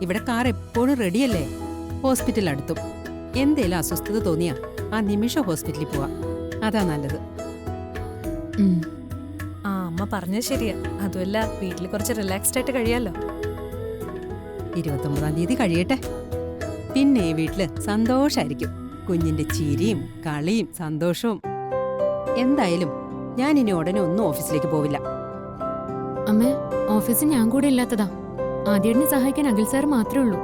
ഇവിടെ കാർ എപ്പോഴും റെഡിയല്ലേ. ഹോസ്പിറ്റൽ അടുത്തും. എന്തേലും അസ്വസ്ഥത തോന്നിയാ ആ നിമിഷം ഹോസ്പിറ്റലിൽ പോവാ. അതാ നല്ലത്. ആ അമ്മ പറഞ്ഞത് ശരിയാ. അതുമല്ല വീട്ടിൽ കുറച്ച് റിലാക്സ്ഡ് ആയിട്ട് കഴിയാലോ. 29-ാം തീയതി കഴിയട്ടെ. പിന്നെ വീട്ടില് സന്തോഷായിരിക്കും. കുഞ്ഞിന്റെ ചിരിയും കളിയും സന്തോഷവും. എന്തായാലും ഞാൻ ഇനി ഉടനെ ഒന്നും ഓഫീസിലേക്ക് പോവില്ല. അമ്മേ, ഓഫീസിൽ ഞാൻ കൂടെ ഇല്ലാത്തതാ. ആദ്യേട്ടനെ സഹായിക്കാൻ അഖിൽ സാർ മാത്രമേ ഉള്ളൂ.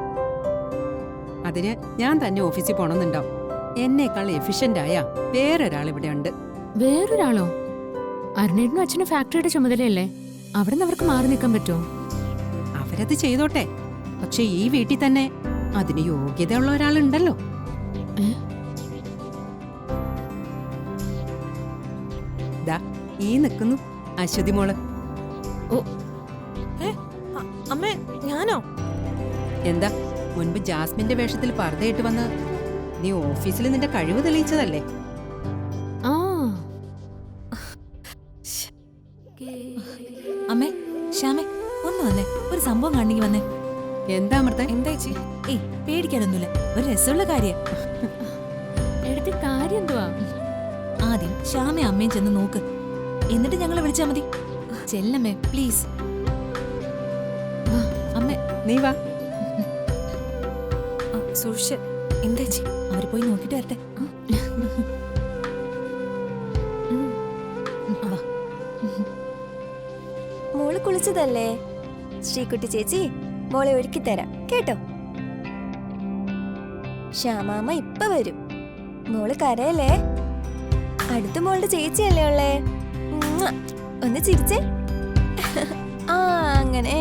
അതിന് ഞാൻ തന്നെ ഓഫീസിൽ പോണമെന്നുണ്ടോ? എന്നേക്കാൾ എഫിഷ്യന്റ് ആയ വേറൊരാൾ ഇവിടെ ഉണ്ട്. വേറൊരാളോ? അരുണേട്ടനും അച്ഛനും ഫാക്ടറിയുടെ ചുമതലയല്ലേ? അവിടെ നിന്ന് അവർക്ക് മാറി നിൽക്കാൻ പറ്റുമോ? അവരത് ചെയ്തോട്ടെ. പക്ഷെ ഈ വീട്ടിൽ തന്നെ അതിന് യോഗ്യതയുള്ള ഒരാളുണ്ടല്ലോ. ദാ ഈ നിൽക്കുന്നു അശ്വതി മോള്. ഓ, അമ്മേ, ഞാനോ? എന്താ മുൻപ് ജാസ്മിന്റെ വേഷത്തിൽ പർദ്ദയിട്ട് വന്ന് നീ ഓഫീസിൽ നിന്റെ കഴിവ് തെളിയിച്ചതല്ലേ? ആ അമ്മേ, ശ്യാമേ, ഒന്ന് വന്നേ. ഒരു സംഭവം കാണണമെങ്കിൽ വന്നേ. എന്താ അമൃത? എന്താ ചേച്ചി? ഏയ്, പേടിക്കാനൊന്നുമില്ല. ഒരു രസമുള്ള കാര്യം. എടുത്ത കാര്യം എന്തുവാ? ആദ്യം ശ്യാമയും അമ്മയും ചെന്ന് നോക്ക്. എന്നിട്ട് ഞങ്ങളെ വിളിച്ചാ മതി. ചെല്ലമ്മേ, പ്ലീസ്. അമ്മേ, നീ വാ. സൂക്ഷിച്ച്. എന്താ ചേച്ചി? അവര് പോയി നോക്കിട്ട് വരട്ടെ. വാ. മോള് കുളിച്ചതല്ലേ? ശ്രീകുട്ടി ചേച്ചി മോളെ ഒരുക്കി തരാം കേട്ടോ. ശ്യാമാമ്മ ഇപ്പൊ വരും. മോള് കരയല്ലേ. അടുത്ത മോളുടെ ചേച്ചിയല്ലേ ഉള്ളേ. ഉമ്മുവ. ഒന്ന് ചിരിച്ചേ. ആ അങ്ങനെ.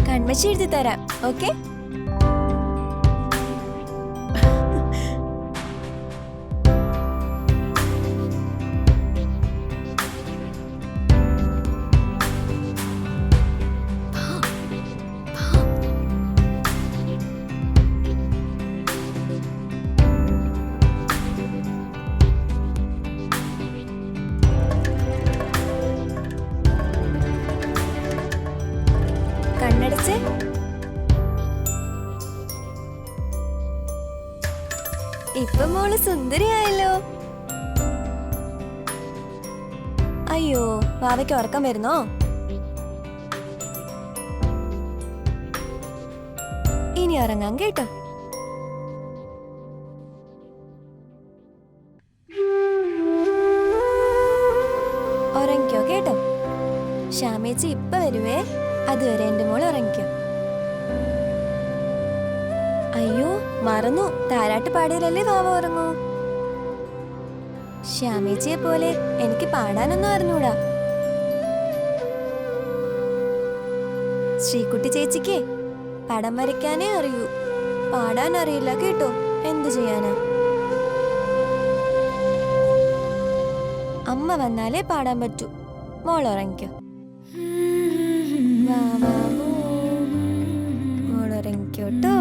കൺമശി എഴുതി തരാം. ഓക്കെ. കണ്ണടച്ചേ. ഇപ്പൊ മോള് സുന്ദരിയായല്ലോ. അയ്യോ, വാവയ്ക്ക് ഉറക്കം വരുന്നോ? ഇനി ഉറങ്ങാം കേട്ടോ. ഉറങ്ങിക്കോ കേട്ടോ. ശ്യാമേച്ചി ഇപ്പൊ വരുവേ. അതുവരെ എന്റെ മോൾ ഉറങ്ങിക്കോ. അയ്യോ, മറന്നു. താരാട്ട് പാടിയാലല്ലേ വാവ ഉറങ്ങൂ. ശ്യാമേച്ചിയെ പോലെ എനിക്ക് പാടാനൊന്നും അറിഞ്ഞൂടാ. ശ്രീകുട്ടി ചേച്ചിക്ക് പടം വരയ്ക്കാനേ അറിയൂ. പാടാൻ അറിയില്ല കേട്ടോ. എന്തു ചെയ്യാനാ? അമ്മ വന്നാലേ പാടാൻ പറ്റൂ. മോൾ ഉറങ്ങിക്കോ. മോൾ ഉറങ്ങിക്കോട്ടോ.